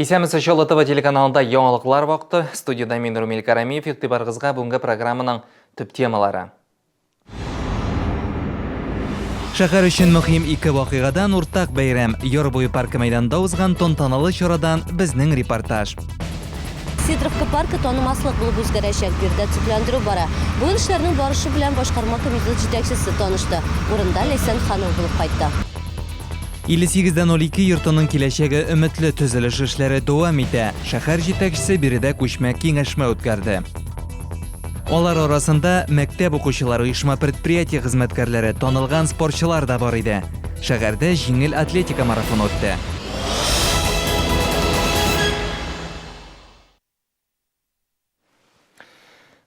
Исәміз Шолы ТВ телеканалында яңалыклар вақты. Студияда мен Румел Карамиев, игътибарыгызга бүгінгі программаның төп темалары. Шәһәр өчен мөһим ике вакыйгадан уртак бәйрәм. Яр-буй паркы мәйданында узган тантаналы чарадан безнең репортаж. Сидоровка паркы танымаслык булып үзгәрәчәк, бирдә төзекләндерү бара. Бүген эшләрнең барышы белән башкарма комитеты җитәкчесе танышты. Урында Ләйсән Ханов булып кайтты. 58-02 йортының киләчәге өметле, төзелеш эшләре дәвам итә. Шәһәр җитәкчесе биредә күчмә киңәшмә үткәрде. Алар арасында мәктәп укучылары, оешма предприятие хезмәткәрләре, танылган спортчылар да бар иде. Шәһәрдә җиңел атлетика марафоны үтте.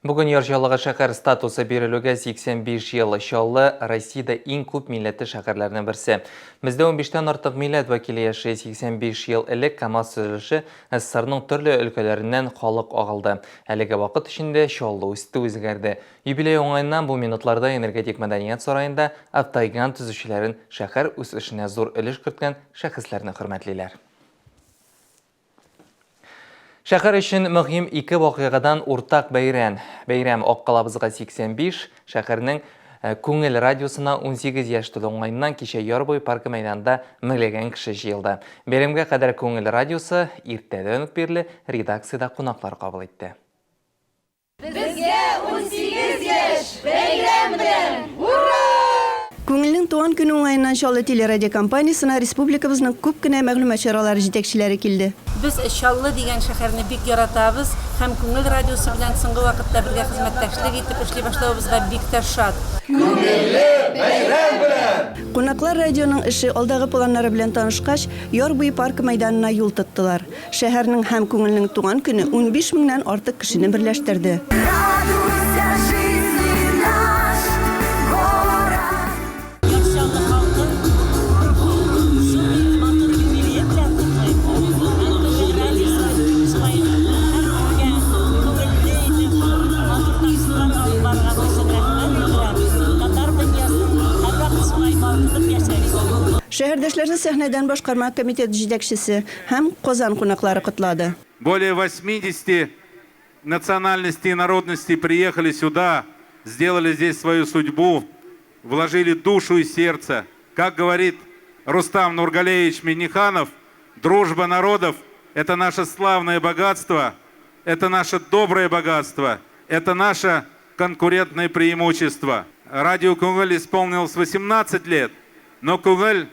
Бүгін Яржалыға шәһәр статусы берілуге 85 ел шаллы Россияда иң күп милләтле шәһәрләрнең берсе. Бездә 15-тән артык милләт вәкиле яши. 85 ел элек КАМАЗ төзелеше СССРның төрле өлкәләреннән халык агылды. Әлеге вакыт эчендә шаллы үсте, үзгәрде. Юбилей уңаеннан бу минутларда энергетик мәдәният сарайында Автайган төзүчеләрен шәһәр үсешенә зур өлеш керткән шәхесләрне хөрмәтлиләр. Шәһәр өчен мөһим ике вакыйгадан уртак бәйрәм. Бәйрәм Аккалабызга 85, шәһәрнең күңел радиосына 18 яшь тулуңайнан кичә Яр-буй паркы мәйданында меңләгән кеше җыелды. Бәйрәмгә кадәр күңел радиосы иртәдән үк бирле редакциядә кунаклар кабул итте. Безгә 18 яшь бәйрәм белән! Ура! Күңелнең туган көне уңаеннан Шаллы телерадиокомпаниясына республикабызның күп кенә мәгълүмат чаралары җитәкчеләре килде. Без Шаллы дигән шәһәрне бик яратабыз һәм күңел радиосы белән соңгы вакытта бергә хезмәттәшлек итеп эшли башлавыбызга бик тә шат. Күңелле бәйрәм белән! Кунаклар радионың эше алдагы планнары белән танышкач, Яр-буй паркы мәйданына юл тоттылар. Шәһәрнең һәм күңелнең туган көне 15 меңнән артык кешене берләштерде. Шәһәрдәшләрне сәхнәдән башкарма комитеты җитәкчесе һәм Казан кунаклары котлады. Более 80 национальностей и народностей приехали сюда, сделали здесь свою судьбу, вложили душу и сердце. Как говорит Рустам Нургалеевич Минниханов, дружба народов – это наше славное богатство, это наше доброе богатство, это наше конкурентное преимущество. Радио Күңел исполнилось 18 лет, но Күңел,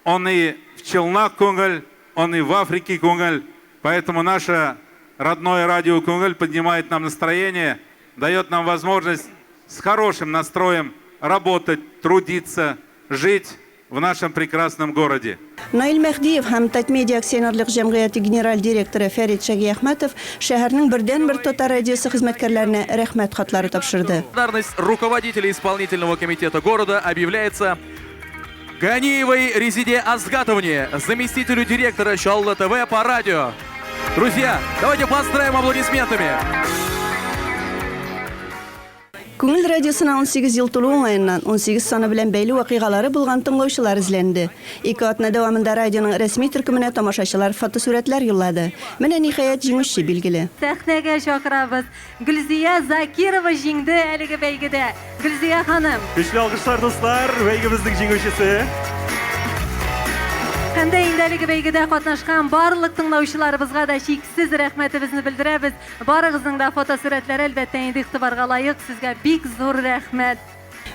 он и в Челнах Күңел, он и в Африке Күңел. Поэтому наше родное радио Күңел поднимает нам настроение, дает нам возможность с хорошим настроем работать, трудиться, жить в нашем прекрасном городе. Наил Мәхдиев һәм Татмедиа акционерлык җәмгыяте генераль директоры Фәрит Шәгиәхмәтов шәһәрнең бердән-бер татар радиосы хезмәткәрләренә рәхмәт хатлары тапшырды. Благодарность руководителя исполнительного комитета города объявляется Ганиевой Резиде Азгатовне, заместителю директора Шаллы ТВ по радио. Друзья, давайте поздравим аплодисментами. Күңел радиосына 18 ел тулу уңаеннан 18 саны белән бәйле вакыйгалары булган тыңлаучылар изләнде. 2 атна дәвамында радионың рәсми төркеменә тамашачылар фотосурәтләр юллады. Менә ниһаять җиңүче билгеле. Сәхнәгә чакырабыз. Гөлзия Закирова җиңде әлеге бәйгедә. Гөлзия ханым. Көчле алкышлар дуслар, бәйгебезнең җиңүчесе. Һәм дә инде әлеге бәйгедә катнашкан барлык тыңлаучыларыбызга да чиксез рәхмәтебезне белдерәбез. Барыгызның да фотосурәтләре әлбәттә инде игътибарга лаек. Сезгә бик зур рәхмәт.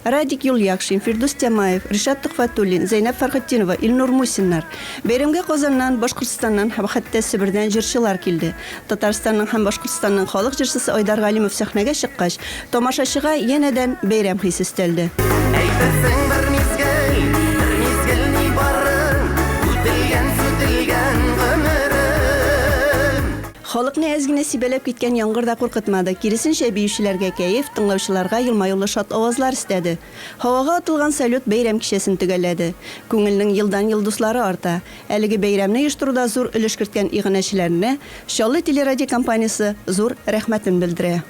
Радик Юльякшин, Фирдус Тямаев, Ришат Төхфәтуллин, Зәйнәп Фәрхетдинова, Илнур Мусиннар. Бәйрәмгә Казаннан, Башкортстаннан һәм хәтта Себердән җырчылар килде. Татарстанның һәм Башкортстанның халык җырчысы Айдар Галимов сәхнәгә чыккач, тамашачыга янәдән бәйрәм хисе өстәлде. Халыкны әзгенә сибәләп киткән яңгыр да куркытмады. Киресенчә биючеләргә кәеф, тыңлаучыларга елмаюлы шат авазлар истәде. Һавага атылган салют бәйрәм кичәсен төгәлләде. Күңелнең елдан-ел дуслары арта. Әлеге бәйрәмне оештыруда зур өлеш керткән игънәчеләренә Шаллы телерадиокомпаниясе зур рәхмәтен белдерә.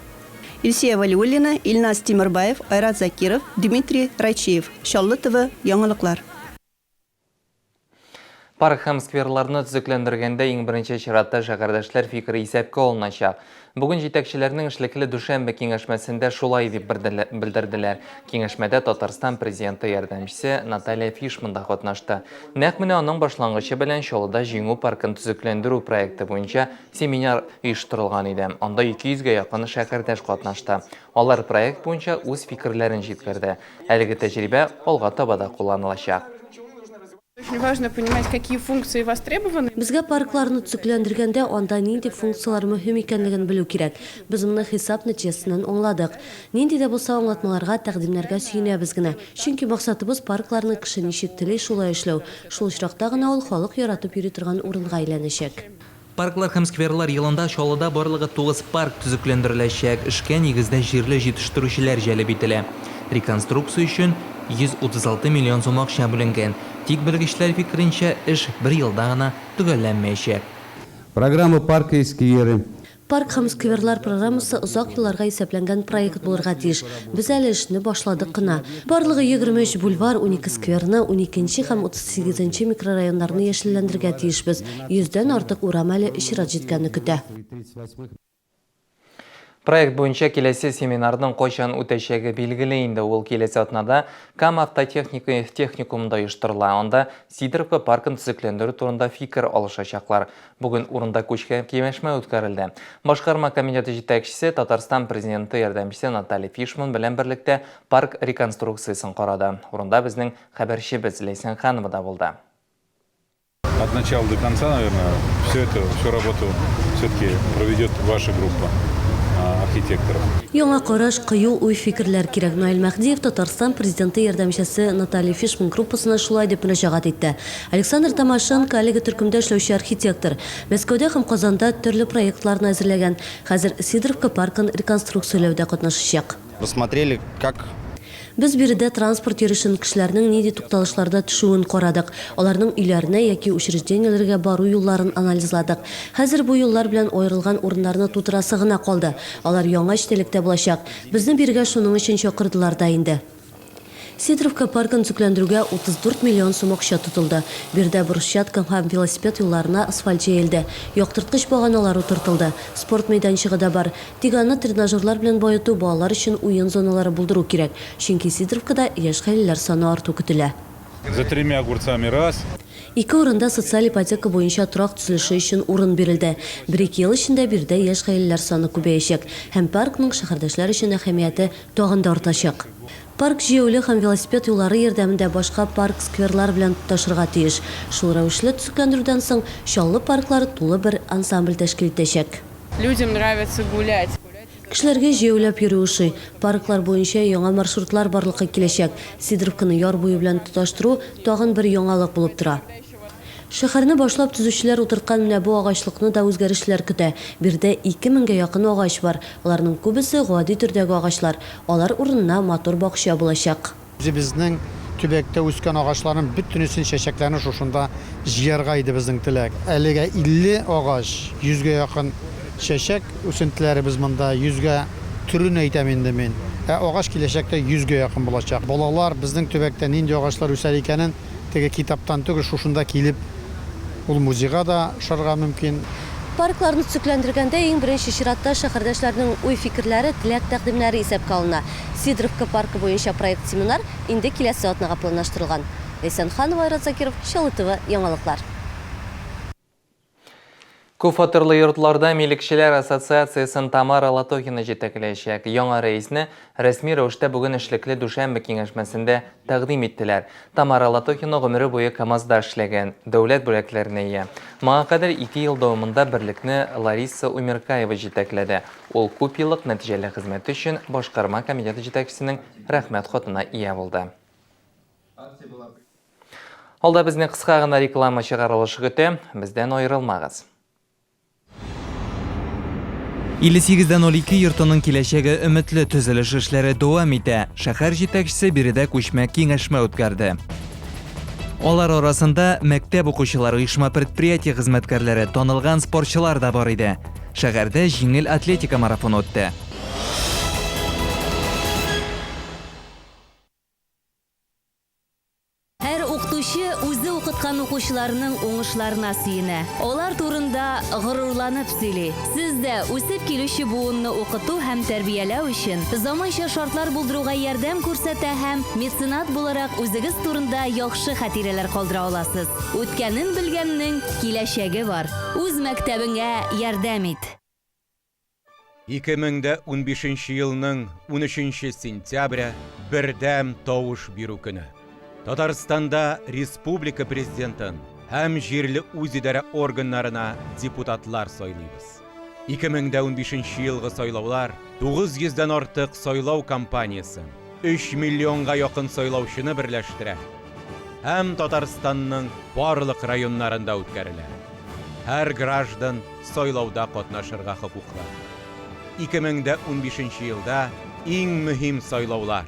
Илсия Валиуллина, Илназ Тимирбаев, Айрат Закиров, Дмитрий Райчиев. Шаллы ТВ, яңалыклар. Парк һәм скверларны төзекләндергәндә иң беренче чиратта шәһәрдәшләр фикере исәпкә алыначак. Бүген җитәкчеләрнең эшлекле дүшәмбе киңәшмәсендә шулай дип белдерделәр. Киңәшмәдә Татарстан президенты ярдәмчесе Наталья Фишман да катнашты. Нәкъ менә аның башлангычы белән Чаллыда җиңү паркын төзекләндерү проекты буенча семинар оештырылган иде. Анда 200-гә якын шәһәрдәш катнашты. Алар проект буенча үз фикерләрен җиткерде. Әлеге тәҗрибә алга таба да кулланылачак. Очень важно понимать, какие функции востребованы. Безгә паркларны төзекләндергәндә анда нинди функциялар мөһим икәнлеген белү кирәк. Без моны хисап нәтиҗәсеннән аңладык. Нинди дә булса аңлатмаларга, тәкъдимнәргә сөенәбез генә. Чөнки максатыбыз паркларны кеше ничек тели шулай эшләү. Шул очракта гына ул халык яратып йөри торган урынга әйләнәчәк. Парклар һәм скверлар елында Чаллыда барлыгы 9 парк төзекләндереләчәк. Эшкә нигездә җирле җитештерүчеләр җәлеп ителә. Реконструкция өчен 136 миллион сум акча бүленгән. Тик белгечләр фикеренчә, эш бер елда гына төгәлләнмәячәк. Программа парка и скверы. Парк һәм скверлар программасы озак елларга исәпләнгән проект булырга тиеш. Без әле эшне башладык кына. Барлыгы 23 бульвар, 12 скверны, 12 һәм 38 микрорайоннарны яшелләндергә тиешбез. 100дән артык урам әле чират җиткәнне көтә. Проект буенча киләсе семинарның кайчан үтәчәге билгеле инде. Ул киләсе атнада Кам автотехника техникумында оештырыла. Анда Сидоровка паркын төзекләндерү турында фикер алышачаклар. Бүген урында күчкән киңәшмә үткәрелде. Башкарма комитеты җитәкчесе Татарстан президенты ярдәмчесе Наталья Фишман белән берлектә парк реконструкциясын карады. Урында безнең хәбәрчебез Ләйсән Ханова да булды. От начала до конца, наверное, всю работу все-таки проведет ваша группа архитекторов. Яңа караш, кыю уй фикерләр кирәк. Наил Мәхдиев Татарстан президенты ярдәмчесе Наталья Фишман группасына шулай дип мөрәҗәгать итте. Александр Тамашенко әлеге төркемдә эшләүче архитектор. Мәскәүдә һәм Казанда төрле проектларны әзерләгән. Хәзер Сидоровка паркын реконструкцияләүдә катнашачак. Посмотрели, как Без биредә транспорт йөрешен кешеләрнең нинди тукталышларда төшүен карадык. Аларның өйләренә яки учреждениеләргә бару юлларын анализладык. Хәзер бу юллар белән аерылган урыннарны тутырасы гына калды. Алар яңа эчтәлектә булачак. Безне биргә шуның өчен чакырдылар да инде. Сидоровка паркын төзекләндерүгә 34 миллион сум акча тотылды. Бирдә брусчатка һәм велосипед юлларына асфальт җәелде. Яктырткыч баганалар утыртылды. Спорт мәйданчыгы да бар. Тик аны тренажерлар белән баету, балалар өчен уен зоналары булдыру кирәк. Чөнки Сидоровкада яшь хәлләр саны арту көтелә. За 3 огурцами раз. Ике урында социаль ипотека буенча торак төзелеше өчен урын бирелде. 1-2 ел эчендә бирдә яшь хәлләр саны күбәячәк. Һәм паркның шәһәрдәшләр өчен әһәмияте тагын да артачак. Парк җәяүле һәм велосипед юллары ярдәмендә башка парк скверлар белән тоташырга тиеш. Шул рәвешле төзекләндерүдән соң Чаллы парклары тулы бер ансамбль тәшкил итәчәк. Людям нравится гулять. Кешеләргә җәяүләп йөрү ошый. Парклар буенча яңа маршрутлар барлыкка киләчәк. Сидоровканы яр буе белән тоташтыру тагын бер яңалык булып тора. Шәһәрне башлап төзүчеләр утырткан менә бу агачлыкны да үзгәрешләр көтә. Бирдә 2000-гә якын агач бар. Аларның күбесе гади төрдәге агачлар. Алар урынына матур бакча булачак. Безнең төбәктә үскән агачларның бөтенесен чәчәкләрне шушында җыярга иде безнең теләк. Әлегә 50 агач, 100-гә якын чәчәк үсентеләре без монда 100-гә түрен әйтәм инде мин. Агач киләчәктә 100-гә якын булачак. Балалар безнең төбәктә нинди агачлар үсәр икәнен теге китаптан түгел шушында килеп ул музейга да шарга мөмкин. Паркларны төзекләндергәндә иң беренче чиратта шәһәрдәшләрнең уй фикерләре, теләк тәкъдимнәре исәпкә алына. Сидоровка паркы буенча проект семинар инде киләсе атнага планлаштырылган. Ләйсән Ханова, Айрат Закиров, Чаллы ТВ, яңалыклар. Күпфатирлы йортларда милекчеләр ассоциациясын Тамара Латохина җитәкләячәк. Яңа рәисне рәсми рәвештә бүген эшлекле дүшәмбе киңәшмәсендә тәкъдим иттеләр. Тамара Латохина гомере буе КамАЗда эшләгән, дәүләт бүләкләренә ия. Моңа кадәр 2 ел дәвамында берлекне Лариса Умеркаева җитәкләде. Ул күп еллык нәтиҗәле хезмәте өчен башкарма комитеты җитәкчесенең рәхмәт хатына ия булды. Алда безне кыска гына реклама чыгарылышы көтә. Бездән аерылмагыз. 58-дән 12 йортының киләчәге өметле төзелеш эшләре дәвам итә. Шәһәр җитәкчесе биредә күчмә киңәшмә үткәрде. Алар арасында мәктәп укучылары, оешма предприятие хезмәткәрләре, танылган спортчылар да бар иде. Шәһәрдә җиңел атлетика марафоны үтте. Һәр укытучы үзе укыткан укыткан укучыларның уңышларына сөенә. Алар турында горурланып сөйли. Сез дә үсеп килүче буынны укыту һәм тәрбияләү өчен заманча шартлар булдыруга ярдәм күрсәтә һәм меценат буларак үзегез турында яхшы хатирәләр калдыра аласыз. Үткәнен белгәннең киләчәге бар. Үз мәктәбеңә ярдәм ит. 2015 елның 13 сентября бердәм тавыш бирү көне. Татарстанда республика президентын һәм җирле үзидарә органнарына депутатлар сайлыйбыз. 2015 елгы сайлаулар 900-дән артык сайлау кампаниясын, 3 миллионга якын сайлаучыны берләштерә һәм Татарстанның барлык районнарында үткәрелә. Һәр граждан сайлауда катнашырга хокуклы. 2015 елда иң мөһим сайлаулар.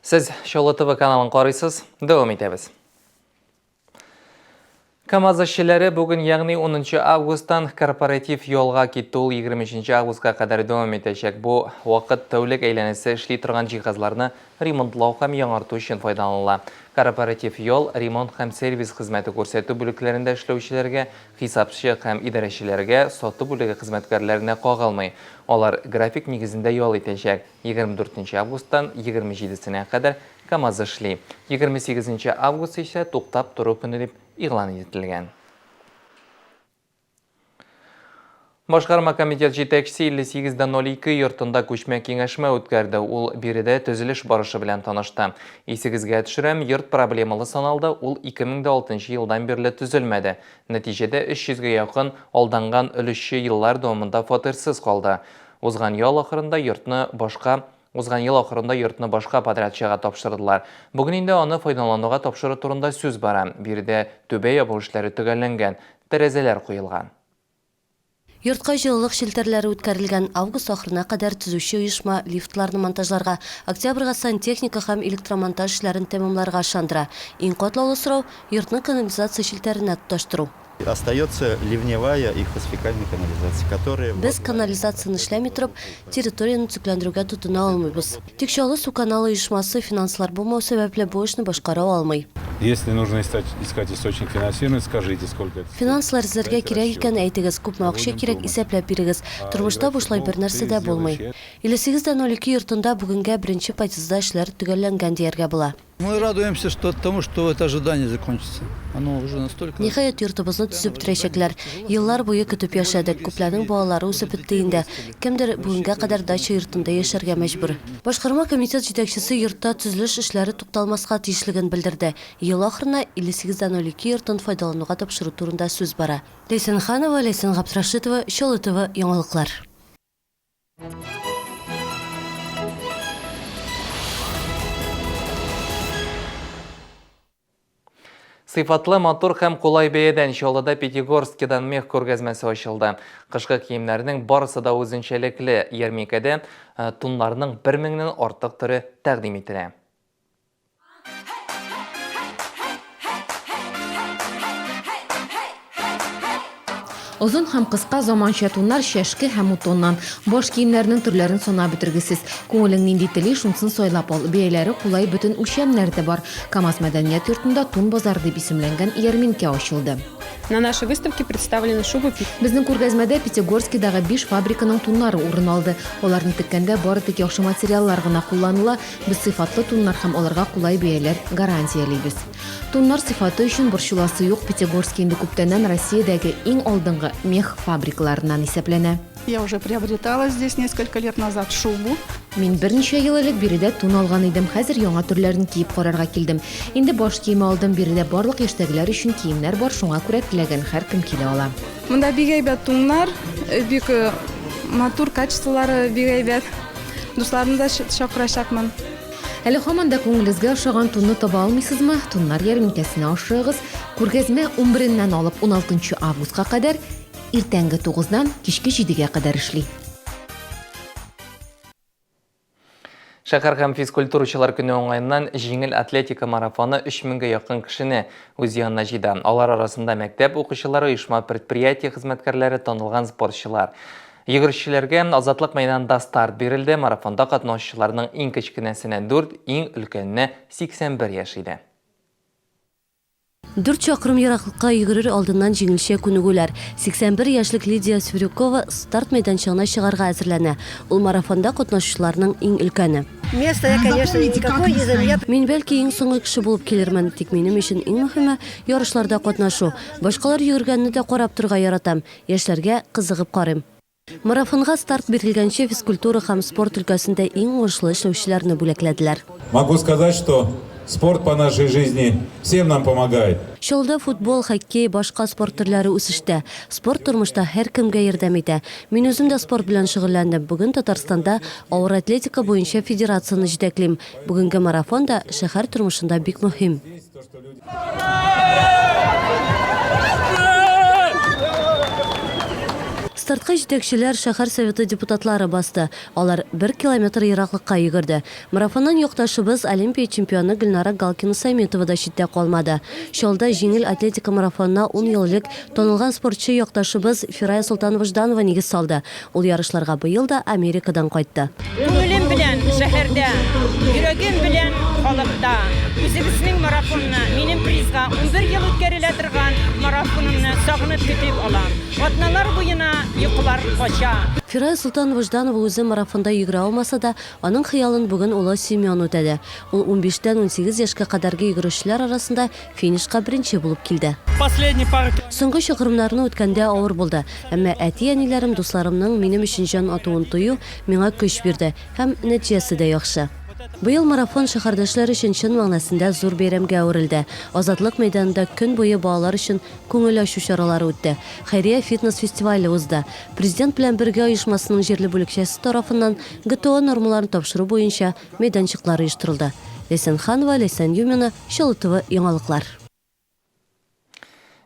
Сіз Шолы ТВ каналын қарайсыз, дәвам етеміз. КамАЗ эшчеләре бүген, ягъни 10 августтан корпоратив ялга китте. Ул 20 августка кадәр дәвам итәчәк. Бу вакыт тәүлек әйләнәсе эшли торган җиһазларны ремонтлау һәм яңарту өчен файдаланыла. Корпоратив ял ремонт һәм сервис хезмәте күрсәтү бүлекләрендә эшләүчеләргә, хисапчы һәм идарәчеләргә, сату бүлеге хезмәткәрләренә кагылмый. Алар график нигезендә ял итәчәк. 24 августтан 27-сенә кадәр КамАЗ эшли. 28 август исә туктап тору көне дип игълан ителгән. Башкарма комитет җитәкчесе 58-02 йортында күчмә киңәшмә үткәрде. Ул биредә төзелеш барышы белән танышты. Исегезгә төшерәм, йорт проблемалы саналды. Ул 2006 елдан бирле төзелмәде. Нәтиҗәдә 300-гә якын алданган өлешче еллар дәвамында фатирсыз калды. Узган ел ахырында йортны башка подрядчыга тапшырдылар. Бүген инде аны файдалануга тапшыру турында сүз бара. Биредә түбә ябу эшләре төгәлләнгән, тәрәзәләр куелган. Йортка җылылык шелтерләре үткәрелгән. Август ахырына кадәр төзүче оешма лифтларны монтажларга, октябрьгә сантехника һәм электромонтаж эшләрен тәмамларга ышандыра. Иң катлаулы сорау йортның канализация шелтәренә тоташтыру. Остается ливневая и фосфикальная канализация, которые... Без канализацияны эшләми торып, территорияны төзекләндерүгә тотына алмыйбыз. Тикшалы су каналы оешмасы финанслар булмау сәбәпле бу эшне башкара алмый. Если нужно искать источник финансирования, скажите, сколько это. Финанслар эзләргә кирәк икән әйтегез, күпме акча кирәк исәпләп бирегез. Тормышта бушлай бер нәрсә дә булмый. 58-02 йортында бүгенгә беренче подъездда эшләр төгәлләнгән дияргә була. Мы радуемся тому, что это ожидание закончится. Оно уже настолько... Ниһаять йортыбызны төзеп бетерәчәкләр. Еллар буе көтеп яшәдек. Күпләрнең балалары үсеп бетте инде. Кемдер бүгенгә кадәр дача йортында яшәргә мәҗбүр. Башкарма комитет җитәкчесе йортта төзелеш эшләре тукталмаска тиешлеген белдерде. Ел ахырына 58-02 йортын файдалануга тапшыру турында сүз бара. Ләйсән Ханова, Ләйсән Габдрашитова, Шолы ТВ яңалыклар. Сыйфатлы матур һәм кулай бәядән Чаллыда Пятигорскидан мех күргәзмәсе ачылды. Кышкы киемнәрнең барысы да үзенчәлекле. Ярминкәдә туннарның 1000-нән артык түре тәкъдим ителә. Озын һәм кыска заманча туннар шәшке һәм утоннан. Баш киемнәрнең төрләрен санап бетергесез. Күңелең нинди тели, шунсын сайлап ал. Бәяләре кулай, бөтен үлчәмнәр дә бар. КамАЗ мәдәният йортында тун базары дип исемләнгән ярминкә ачылды. На нашей выставке представлены шубы. Безнең күргәзмәдә Пятигорскидагы 5 фабриканың туннары урын алды. Аларны теккәндә бары тик яхшы материаллар гына кулланыла. Без сыйфатлы туннар һәм аларга кулай бәяләр гарантиялыйбыз. Туннар сыйфаты өчен борчуласы юк. Пятигорский инде күптәннән Россиядәге иң алдынгы мех фабрикаларыннан исәпләнә. Я уже приобретала здесь несколько лет назад шубу. Мин берничә ел элек биредә тун алган идем. Хәзер яңа төрләрен киеп карарга килдем. Инде баш киеме алдым. Биредә барлык яшьтәгеләр өчен киемнәр бар. Шуңа күрә теләгән һәркем килә ала. Монда бик әйбәт туннар, бик матур качестволары бик әйбәт. Дусларымны да чакырачакмын. Әле һаман да күңелегезгә ошаган тунны таба алмыйсызмы? Туннар ярминкәсенә ашыгыз. Күргәзмә 11-ннән алып 16 августка кадәр, иртәнге 9-дан кичке 7-гә кадәр эшли. Шәһәр һәм физкультурачылар көне уңайыннан җиңел атлетика марафоны 3000-гә якын кешене үз янына җыйды. Алар арасында мәктәп укучылары, оешма предприятие хезмәткәрләре, танылган спортчылар. Йөгерешчеләргә азатлык мәйданында старт бирелде. Марафонда катнашучыларның иң кечкенәсенә 4, иң өлкәненә 81 яшь иде. 4 чакрым ераклыкка йөгерер алдыннан җиңелчә күнегүләр. 81 яшьлек Лидия Свирюкова старт мәйданчыгына чыгарга әзерләнә. Ул марафонда катнашучыларның иң өлкәне. Мин бәлки иң соңгы кеше булып килермен, тик минем өчен иң мөһиме ярышларда катнашу. Башкалар йөгергәнне дә карап торырга яратам. Яшьләргә кызыгып карыйм. Марафонга старт бирелгәнче физкультура һәм спорт өлкәсендә иң уңышлы эшләүчеләрне бүләкләделәр. Могу сказать, что спорт по нашей жизни всем нам помогает. Шулда футбол, хоккей, башка спорт төрләре үсештә. Спорт тормышта һәркемгә ярдәм итә. Мин үзем дә спорт белән шөгыльләндем. Бүген Татарстанда авыр атлетика буенча федерацияны җитәклим. Бүгенге марафон да шәһәр тормышында бик мөһим. Стартка җитәкчеләр шәһәр советы депутатлары басты. Алар 1 километр ераклыкка йөгерде. Марафоннан якташыбыз Олимпия чемпионы Гөлнара Галкина-Сәйметова да читтә калмады. Шулда җиңел атлетика марафонына 10 ел элек танылган спортчы якташыбыз Фирая Султанова-Жданова нигез салды. Ул ярышларга быел да Америкадан кайтты. Күңелем белән шәһәрдә, йөрәгем белән халыкта. Үзебезнең марафонны, минем призга 11 ел үткәрелә торган марафонымны сагынып көтеп алам. Атналар буена йоклар кача. Фирая Султанова-Жданова үзе марафонда йөгерә алмаса да, аның хыялын бүген улы Семен үтәде. Ул 15-тән 18 яшькә кадәрге йөгерешчеләр арасында финишка беренче булып килде. Соңгы чакрымнарны үткәндә авыр булды, әмма әти-әниләрем, дусларымның минем өчен җан атуын тою миңа көч бирде һәм нәтиҗәсе дә яхшы. Быел марафон шәһәрдәшләр өчен чын мәгънәсендә зур бәйрәмгә әверелде. Азатлык мәйданында көн буе балалар өчен күңел ачу чаралары үтте. Хәйрия фитнес фестивале узды. Президент белән бергә оешмасының җирле бүлекчәсе тарафыннан ГТО нормаларын тапшыру буенча мәйданчыклар оештырылды. Ләйсән Ханова, Ләйсән Юмина, Чаллы яңалыклар.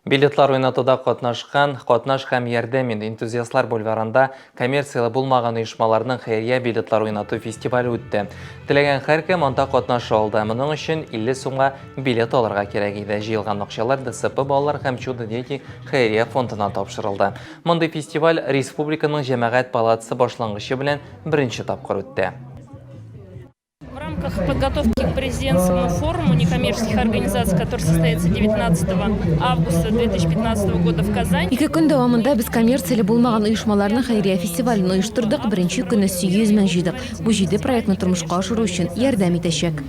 Билетлар уйнатуда катнашкан катнаш һәм ярдәм энтузиастлар бульварында коммерциялы булмаган оешмаларның хәйрия билетлар уйнату фестивале үтте. Теләгән һәркем анда катнаша алды. Моның өчен 50 сумга билет алырга кирәк иде. Җыелган акчалар ДСП балалар һәм Чудо дети хәйрия фондына тапшырылды. Мондый фестиваль республиканың җәмәгать палатасы башлангычы белән беренче тапкыр үтте. В рамках подготовки к президентскому форуму некоммерческих организаций, который состоится 19 августа 2015 года в Казани. 2 көн дәвамында без коммерцияле булмаган оешмаларның хәйрия фестивален оештырдык. Беренче көнне 800 мең җыйдык. Бу 7 проектны тормышка ашыру өчен ярдәм итәчәк.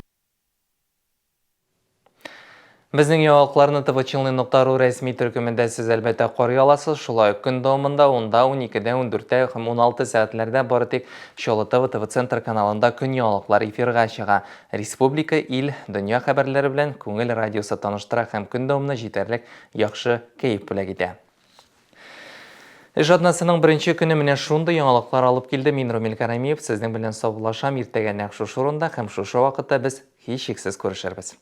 Безнең яңалыкларны tvchilny.ru рәсми төркемендә сез әлбәттә карый аласыз. Шулай ук көн дәвамында 10-да, 12-дә, 14-дә һәм 16 сәгатьләрдә бары тик Чаллы ТВ-центр каналында көн яңалыклар эфирга чыга. Республика, ил, дөнья хәбәрләре белән күңел радиосы таныштыра һәм көн дәвамында җитәрлек яхшы кәеф бүләк итә. Жаднасының беренче көне менә шундый яңалыклар алып килде. Мин Ромил Карамиев сезнең белән саубуллашам. Иртәгә нәкъ шушы урында һәм шушы вакытта без һичшиксез күрешербез.